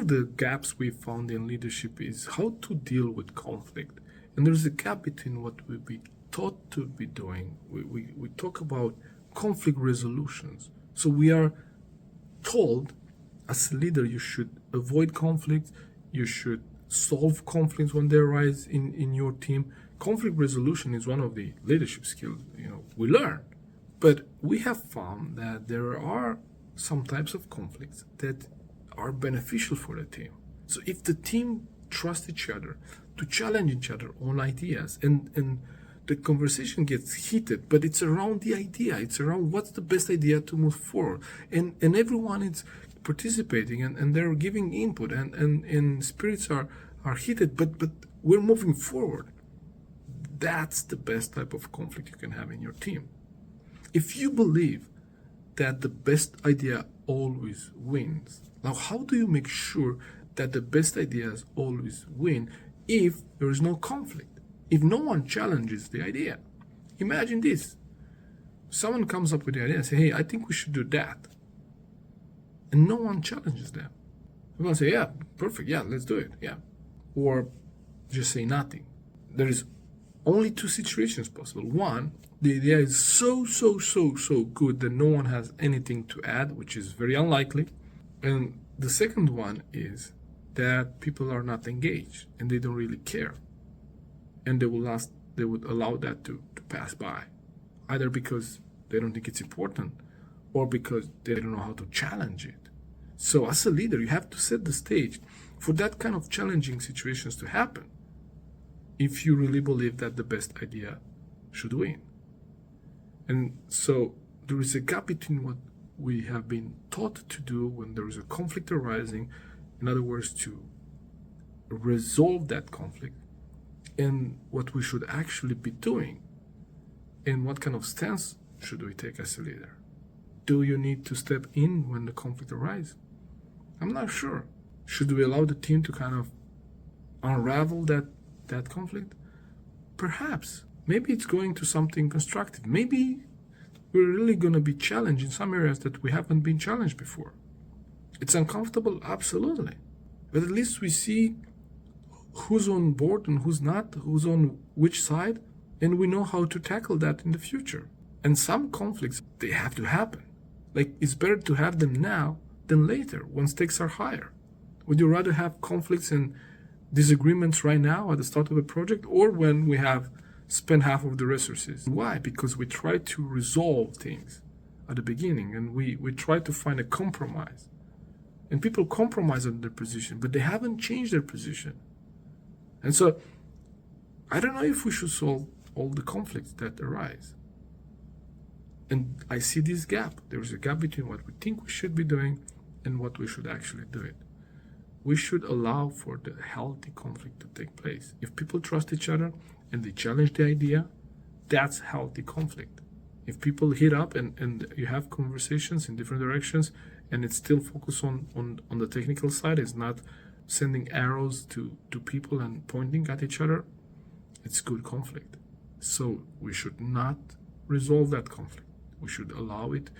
of the gaps we found in leadership is how to deal with conflict. And there's a gap between what we be taught to be doing. We talk about conflict resolutions. So we are told as a leader you should avoid conflict, you should solve conflicts when they arise in your team. Conflict resolution is one of the leadership skills we learn. But we have found that there are some types of conflicts that are beneficial for the team. So if the team trusts each other to challenge each other on ideas, and the conversation gets heated, but it's around the idea, it's around what's the best idea to move forward, and everyone is participating and they're giving input, and spirits are heated, but we're moving forward. That's the best type of conflict you can have in your team. If you believe that the best idea always wins, now how do you make sure that the best ideas always win if there is no conflict? If no one challenges the idea? Imagine this. Someone comes up with the idea and say, hey, I think we should do that. And no one challenges them. Everyone say, yeah, perfect, yeah, let's do it, yeah. Or just say nothing. There is only two situations possible. One, the idea is so good that no one has anything to add, which is very unlikely. And the second one is that people are not engaged and they don't really care. And they would allow that to pass by, either because they don't think it's important or because they don't know how to challenge it. So as a leader, you have to set the stage for that kind of challenging situations to happen if you really believe that the best idea should win. And so there is a gap between what we have been taught to do when there is a conflict arising, in other words, to resolve that conflict, and what we should actually be doing, and what kind of stance should we take as a leader. Do you need to step in when the conflict arises? I'm not sure. Should we allow the team to kind of unravel that conflict? Perhaps. Maybe it's going to something constructive. Maybe we're really going to be challenged in some areas that we haven't been challenged before. It's uncomfortable, absolutely. But at least we see who's on board and who's not, who's on which side, and we know how to tackle that in the future. And some conflicts, they have to happen. Like, it's better to have them now than later when stakes are higher. Would you rather have conflicts and disagreements right now at the start of a project, or when we have spent half of the resources? Why? Because we try to resolve things at the beginning, and we try to find a compromise. And people compromise on their position, but they haven't changed their position. And so I don't know if we should solve all the conflicts that arise. And I see this gap. There is a gap between what we think we should be doing and what we should actually do it. We should allow for the healthy conflict to take place. If people trust each other and they challenge the idea, that's healthy conflict. If people hit up and you have conversations in different directions and it's still focused on the technical side, it's not sending arrows to people and pointing at each other, it's good conflict. So we should not resolve that conflict. We should allow it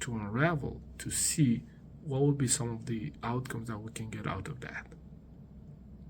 to unravel, to see what will be some of the outcomes that we can get out of that.